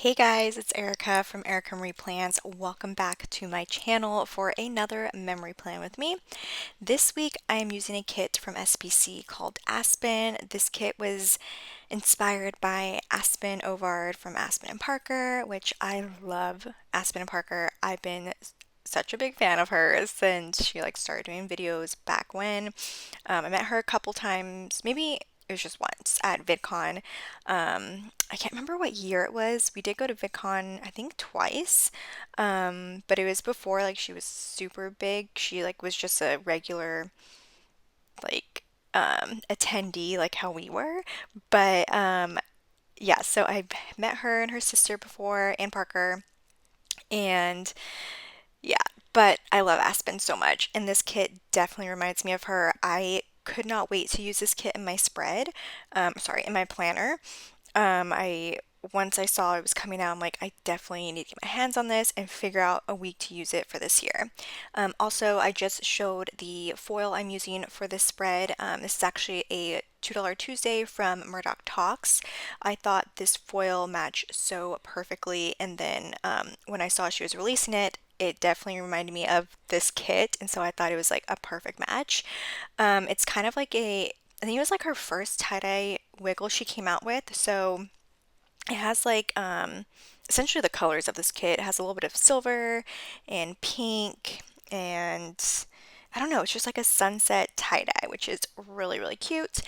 Hey guys, it's Erica from Erica Marie Plans. Welcome back to my channel for another memory plan with me. This week I am using a kit from SPC called Aspyn. This kit was inspired by Aspyn Ovard from Aspyn and Parker, which I love Aspyn and Parker. I've been such a big fan of her since she started doing videos back when. I met her a couple times, maybe it was just once at VidCon. I can't remember what year it was. We did go to VidCon, I think twice, but it was before she was super big. She was just a regular like attendee like how we were. But yeah, so I met her and her sister before and Parker, and yeah, but I love Aspen so much, and this kit definitely reminds me of her. I could not wait to use this kit in my spread, sorry, in my planner. I Once I saw it was coming out, I'm like, I definitely need to get my hands on this and figure out a week to use it for this year. Also, I just showed the foil I'm using for this spread. This is actually a $2 Tuesday from Murdoch Talks. I thought this foil matched so perfectly, and then when I saw she was releasing it, it definitely reminded me of this kit, and so I thought it was like a perfect match. It's kind of like I think it was like her first tie-dye wiggle she came out with. So it has essentially the colors of this kit. It has a little bit of silver and pink, and I don't know, it's just like a sunset tie-dye, which is really, really cute.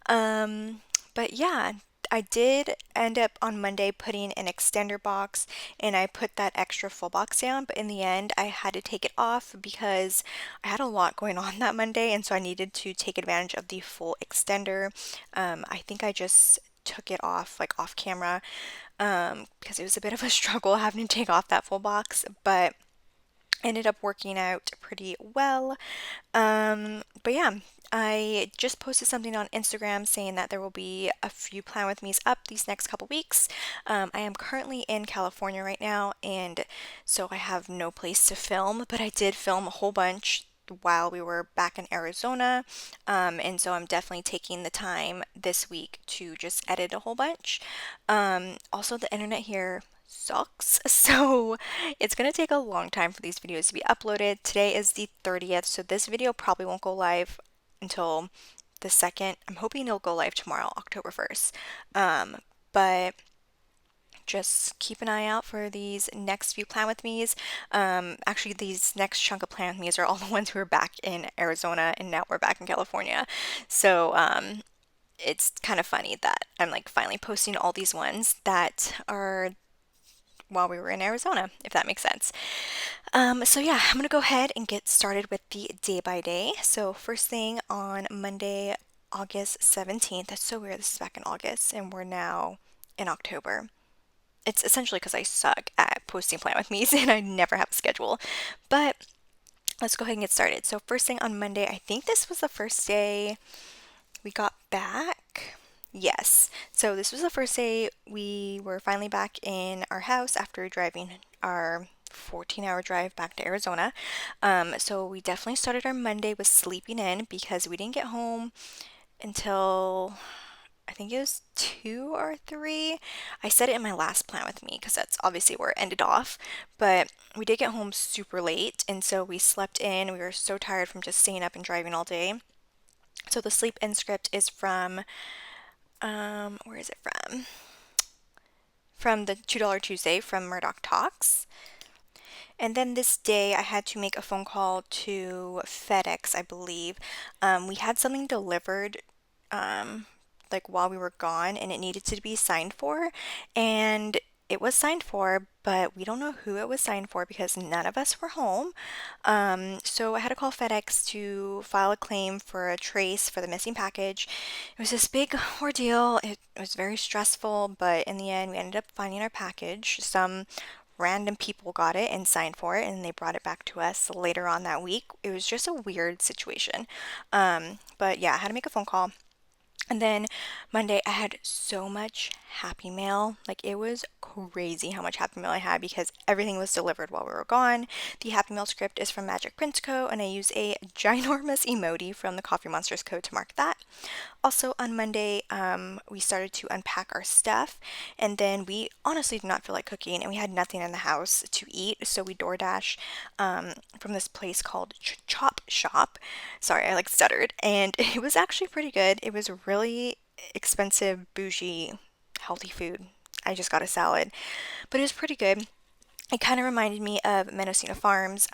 But yeah, I did end up on Monday putting an extender box, and I put that extra full box down, but in the end I had to take it off because I had a lot going on that Monday, and so I needed to take advantage of the full extender. I think I just took it off off camera, because it was a bit of a struggle having to take off that full box, but ended up working out pretty well. But yeah, I just posted something on Instagram saying that there will be a few Plan With Me's up these next couple weeks. I am currently in California right now, and so I have no place to film, but I did film a whole bunch while we were back in Arizona. And so I'm definitely taking the time this week to just edit a whole bunch. Also, the internet here sucks, so it's gonna take a long time for these videos to be uploaded. Today is the 30th, so this video probably won't go live until the 2nd. I'm hoping it'll go live tomorrow, October 1st. But just keep an eye out for these next few Plan With Me's. Actually, these next chunk of Plan With Me's are all the ones who are back in Arizona, and now we're back in California. So, it's kind of funny that I'm finally posting all these ones that are while we were in Arizona, if that makes sense. So yeah, I'm gonna go ahead and get started with the day by day. So first thing on Monday, August 17th. That's so weird. This is back in August, and we're now in October. It's essentially because I suck at posting Plan With Me's and I never have a schedule. But let's go ahead and get started. So first thing on Monday, I think this was the first day we got back. Yes. So this was the first day we were finally back in our house after driving our 14-hour drive back to Arizona. So we definitely started our Monday with sleeping in because we didn't get home until I think it was 2 or 3. I said it in my last Plan With Me because that's obviously where it ended off. But we did get home super late, and so we slept in. We were so tired from just staying up and driving all day. So the sleep in script is from, where is it from? From the $2 Tuesday from Murdoch Talks. And then this day I had to make a phone call to FedEx, I believe. We had something delivered while we were gone, and it needed to be signed for. And it was signed for, but we don't know who it was signed for because none of us were home. So I had to call FedEx to file a claim for a trace for the missing package. It was this big ordeal. It was very stressful, but in the end, we ended up finding our package. Some random people got it and signed for it, and they brought it back to us later on that week. It was just a weird situation. But yeah, I had to make a phone call. And then Monday, I had so much Happy Mail. Like, it was crazy how much Happy Mail I had because everything was delivered while we were gone. The Happy Mail script is from Magic Print Co., and I use a ginormous emoji from the Coffee Monsters code to mark that. Also, on Monday, we started to unpack our stuff, and then we honestly did not feel like cooking, and we had nothing in the house to eat, so we DoorDash from this place called Chop Shop. Sorry, I like stuttered, and it was actually pretty good. It was really expensive, bougie, healthy food. I just got a salad, but it was pretty good. It kind of reminded me of Mendocino Farms,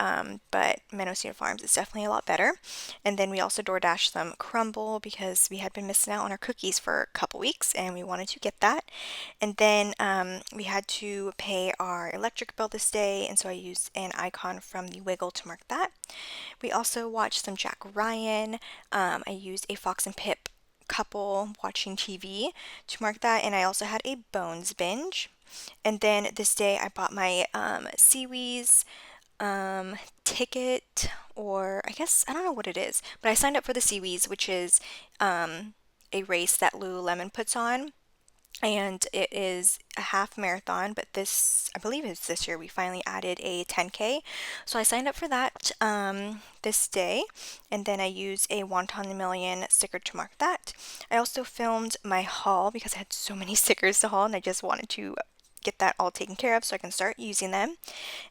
but Mendocino Farms is definitely a lot better. And then we also DoorDash some crumble because we had been missing out on our cookies for a couple weeks and we wanted to get that. And then we had to pay our electric bill this day, and so I used an icon from the Wiggle to mark that. We also watched some Jack Ryan. I used a Fox and Pip couple watching TV to mark that, and I also had a Bones binge. And then this day I bought my Seawees ticket, or I guess I don't know what it is, but I signed up for the Seawees, which is a race that Lululemon puts on. And it is a half marathon, but this, I believe it's this year, we finally added a 10K. So I signed up for that this day, and then I use a Wonton a Million sticker to mark that. I also filmed my haul because I had so many stickers to haul, and I just wanted to get that all taken care of so I can start using them.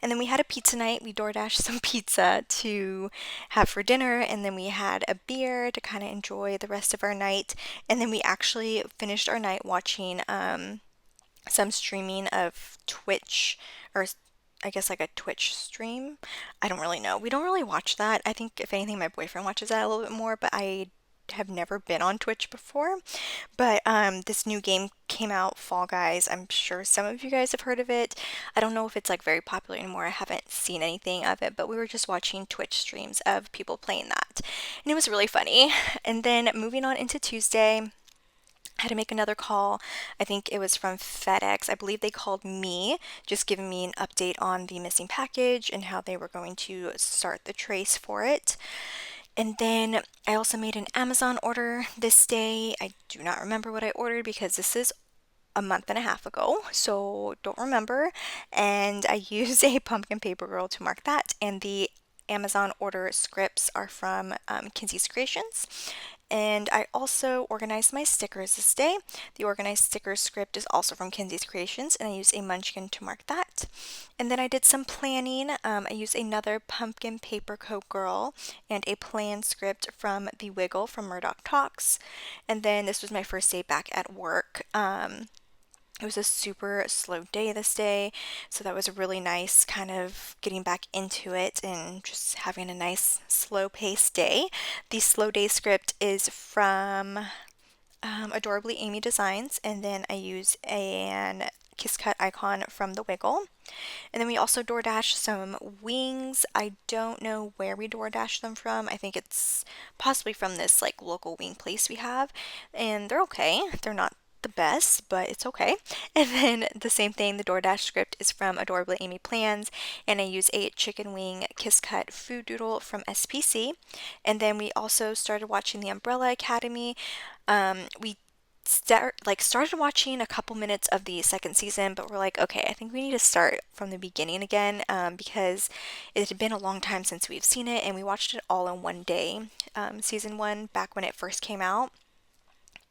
And then we had a pizza night. We DoorDashed some pizza to have for dinner, and then we had a beer to kind of enjoy the rest of our night. And then we actually finished our night watching some streaming of Twitch, or I guess like a Twitch stream. I don't really know. We don't really watch that. I think if anything, my boyfriend watches that a little bit more, but I have never been on Twitch before. But this new game came out, Fall Guys. I'm sure some of you guys have heard of it. I don't know if it's like very popular anymore. I haven't seen anything of it, but we were just watching Twitch streams of people playing that. And it was really funny. And then moving on into Tuesday, I had to make another call. I think it was from FedEx. I believe they called me, just giving me an update on the missing package and how they were going to start the trace for it. And then I also made an Amazon order this day. I do not remember what I ordered because this is a month and a half ago, so don't remember. And I use a pumpkin paper roll to mark that. And the Amazon order scripts are from Kinsey's Creations. And I also organized my stickers this day. The organized sticker script is also from Kinsey's Creations, and I use a munchkin to mark that. And then I did some planning. I used another pumpkin paper coat girl and a plan script from The Wiggle from Murdoch Talks. And then this was my first day back at work. It was a super slow day this day, so that was really nice kind of getting back into it and just having a nice slow paced day. The slow day script is from Adorably Amy Designs, and then I use an Kiss Cut icon from The Wiggle. And then we also DoorDash some wings. I don't know where we DoorDash them from. I think it's possibly from this like local wing place we have, and they're okay. They're not the best, but it's okay. And then the same thing, the DoorDash script is from Adorably Amy Plans, and I use a chicken wing Kiss Cut food doodle from SPC. And then we also started watching The Umbrella Academy. We started watching a couple minutes of the second season, but we're like, okay, I think we need to start from the beginning again, because it had been a long time since we've seen it, and we watched it all in one day, season one, back when it first came out.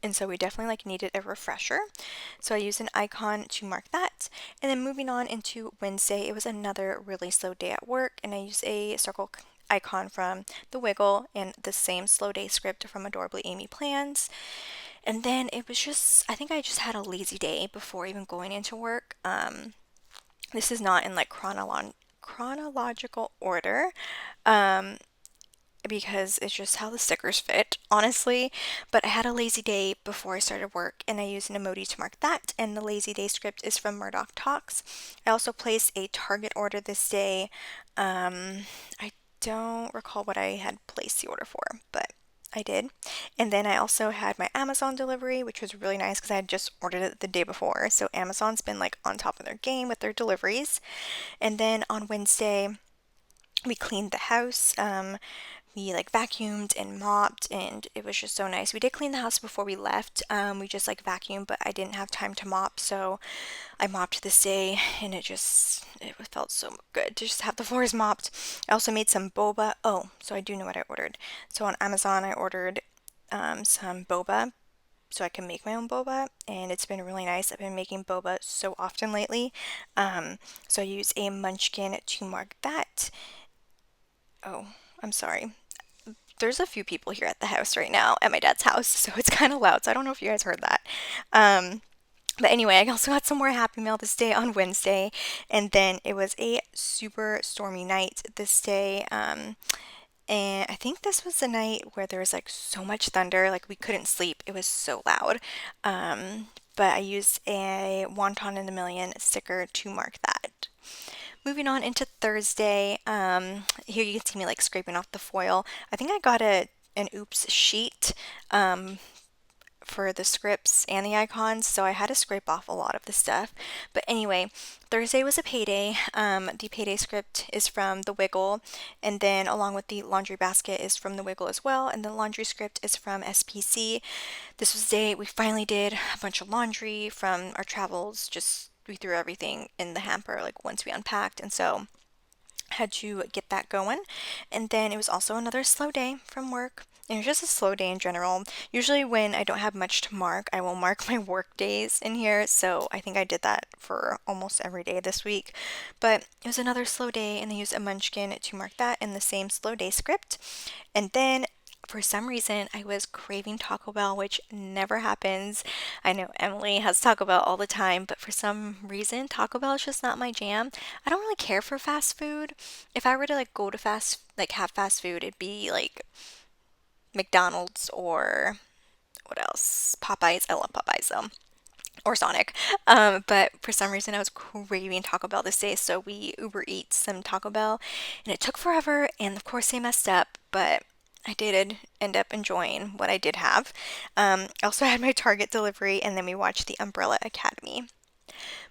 And so we definitely like needed a refresher. So I used an icon to mark that. And then moving on into Wednesday, it was another really slow day at work, and I used a circle icon from The Wiggle and the same slow day script from Adorably Amy Plans. And then it was just, I think I just had a lazy day before even going into work. This is not in like chronological order. Because it's just how the stickers fit, honestly. But I had a lazy day before I started work, and I used an emoji to mark that, and the lazy day script is from Murdoch Talks. I also placed a Target order this day. I don't recall what I had placed the order for, but I did. And then I also had my Amazon delivery, which was really nice because I had just ordered it the day before. So Amazon's been like on top of their game with their deliveries. And then on Wednesday, we cleaned the house. we like vacuumed and mopped, and it was just so nice. We did clean the house before we left. We just like vacuumed, but I didn't have time to mop, so I mopped this day, and it felt so good to just have the floors mopped. I also made some boba. Oh, so I do know what I ordered. So on Amazon, I ordered some boba so I can make my own boba, and it's been really nice. I've been making boba so often lately. So I use a munchkin to mark that. Oh, I'm sorry. There's a few people here at the house right now, at my dad's house, so it's kind of loud. So I don't know if you guys heard that. But anyway, I also got some more Happy Mail this day on Wednesday, and then it was a super stormy night this day. And I think this was the night where there was like so much thunder, like we couldn't sleep. It was so loud. But I used a Wonton in a Million sticker to mark that. Moving on into Thursday, here you can see me like scraping off the foil. I think I got an oops sheet for the scripts and the icons, so I had to scrape off a lot of the stuff. But anyway, Thursday was a payday. The payday script is from The Wiggle, and then along with the laundry basket is from The Wiggle as well, and the laundry script is from SPC. This was the day we finally did a bunch of laundry from our travels. Just we threw everything in the hamper like once we unpacked, and so had to get that going. And then it was also another slow day from work. And it was just a slow day in general. Usually when I don't have much to mark, I will mark my work days in here. So I think I did that for almost every day this week. But it was another slow day, and I used a munchkin to mark that in the same slow day script. And then for some reason, I was craving Taco Bell, which never happens. I know Emily has Taco Bell all the time, but for some reason, Taco Bell is just not my jam. I don't really care for fast food. If I were to like go to have fast food, it'd be like McDonald's or what else? Popeyes. I love Popeyes though. Or Sonic. But for some reason, I was craving Taco Bell this day, so we Uber Eats some Taco Bell, and it took forever, and of course, they messed up, but I did end up enjoying what I did have. I also had my Target delivery, and then we watched The Umbrella Academy.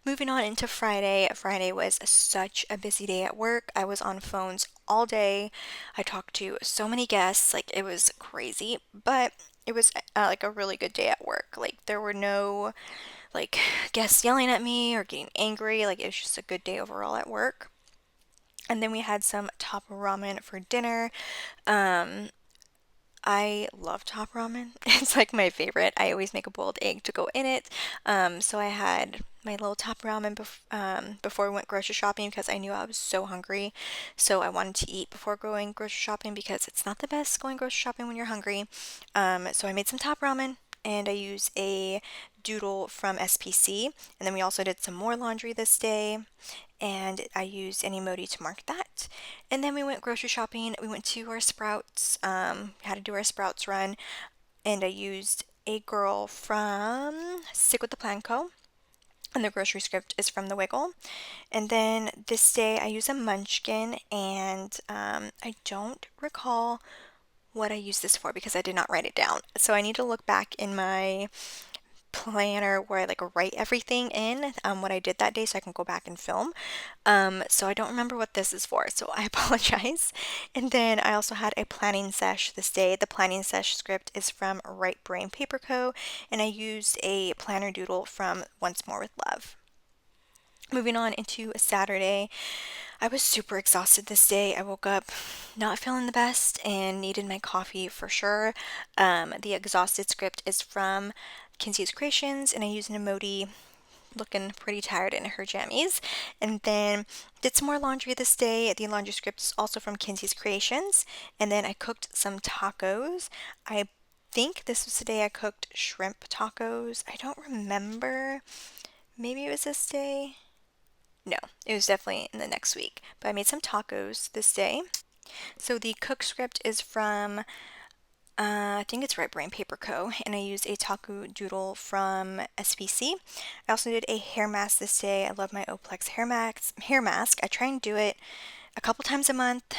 Moving on into Friday. Friday was such a busy day at work. I was on phones all day. I talked to so many guests, like it was crazy, but it was like a really good day at work. Like there were no like guests yelling at me or getting angry. Like it was just a good day overall at work. And then we had some top ramen for dinner. Um, I love top ramen. It's like my favorite. I always make a boiled egg to go in it. So I had my little top ramen before we went grocery shopping because I knew I was so hungry. So I wanted to eat before going grocery shopping because it's not the best going grocery shopping when you're hungry. So I made some top ramen, and I used a doodle from SPC. And then we also did some more laundry this day, and I used an emoji to mark that. And then we went grocery shopping. We went to our Sprouts, had to do our Sprouts run, and I used a girl from Stick with the Plan Co. And the grocery script is from The Wiggle. And then this day I used a munchkin, and I don't recall what I used this for because I did not write it down. So I need to look back in my planner where I like write everything in what I did that day so I can go back and film. So I don't remember what this is for, so I apologize. And then I also had a planning sesh this day. The planning sesh script is from Right Brain Paper Co. And I used a planner doodle from Once More with Love. Moving on into a Saturday, I was super exhausted this day. I woke up not feeling the best and needed my coffee for sure. The exhausted script is from Kinsey's Creations, and I used an emoji looking pretty tired in her jammies. And then did some more laundry this day. The laundry script is also from Kinsey's Creations. And then I cooked some tacos. I think this was the day I cooked shrimp tacos. I don't remember. Maybe it was this day. No, it was definitely in the next week. But I made some tacos this day. So the cook script is from, I think it's Right Brain Paper Co. And I used a taco doodle from SPC. I also did a hair mask this day. I love my Oplex hair mask. I try and do it a couple times a month,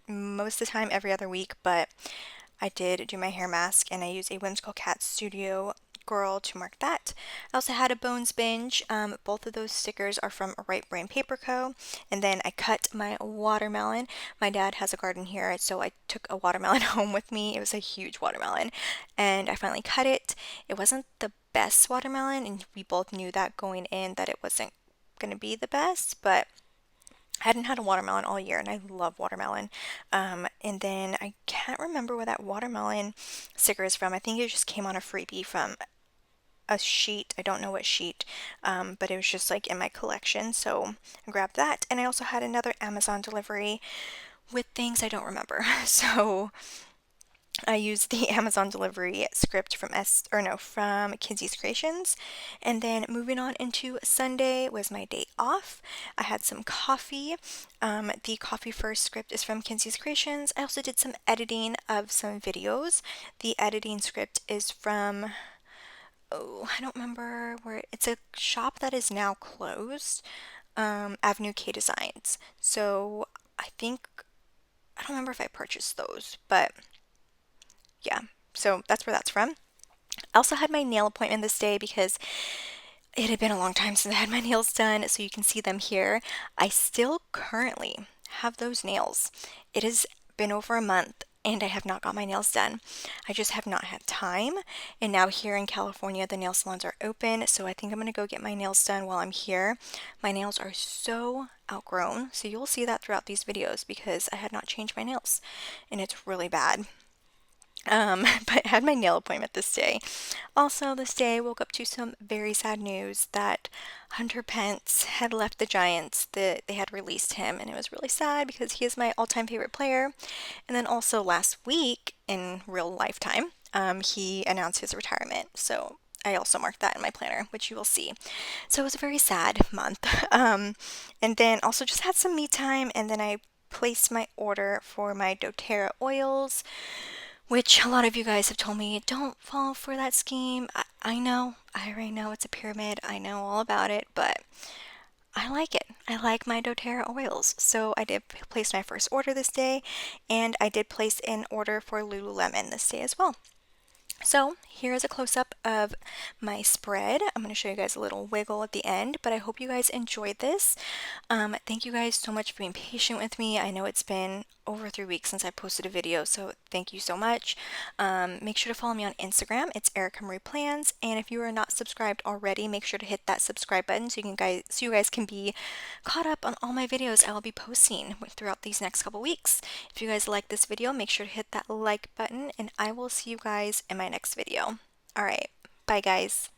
most of the time every other week, but I did do my hair mask, and I used a Whimsical Cat Studio girl to mark that. I also had a Bones binge. Both of those stickers are from Right Brain Paper Co. And then I cut my watermelon. My dad has a garden here, so I took a watermelon home with me. It was a huge watermelon, and I finally cut it. It wasn't the best watermelon, and we both knew that going in that it wasn't going to be the best, but I hadn't had a watermelon all year, and I love watermelon. And then I can't remember where that watermelon sticker is from. I think it just came on a freebie from a sheet. I don't know what sheet, but it was just like in my collection, so I grabbed that. And I also had another Amazon delivery with things I don't remember. So I used the Amazon delivery script from Kenzie's Creations. And then moving on into Sunday was my day off. I had some coffee. The Coffee First script is from Kenzie's Creations. I also did some editing of some videos. The editing script is from, oh, I don't remember where, it's a shop that is now closed, Avenue K Designs. So I think, I don't remember if I purchased those, but yeah, so that's where that's from. I also had my nail appointment this day because it had been a long time since I had my nails done, so you can see them here. I still currently have those nails. It has been over a month and I have not got my nails done. I just have not had time. And now here in California, the nail salons are open, so I think I'm going to go get my nails done while I'm here. My nails are so outgrown, so you'll see that throughout these videos because I had not changed my nails and it's really bad. But I had my nail appointment this day. Also, this day I woke up to some very sad news that Hunter Pence had left the Giants, that they had released him, and it was really sad because he is my all-time favorite player. And then also last week, in real lifetime, he announced his retirement. So I also marked that in my planner, which you will see. So it was a very sad month. And then also just had some me time, and then I placed my order for my doTERRA oils, which a lot of you guys have told me, don't fall for that scheme. I know, I already know it's a pyramid. I know all about it, but I like it. I like my doTERRA oils. So I did place my first order this day, and I did place an order for Lululemon this day as well. So here is a close-up of my spread. I'm going to show you guys a little wiggle at the end, but I hope you guys enjoyed this. Thank you guys so much for being patient with me. I know it's been over 3 weeks since I posted a video, so thank you so much. Make sure to follow me on Instagram. It's Erica Marie Plans, and if you are not subscribed already, make sure to hit that subscribe button so you guys can be caught up on all my videos I will be posting throughout these next couple weeks. If you guys like this video, make sure to hit that like button, and I will see you guys in my next video. All right, bye guys.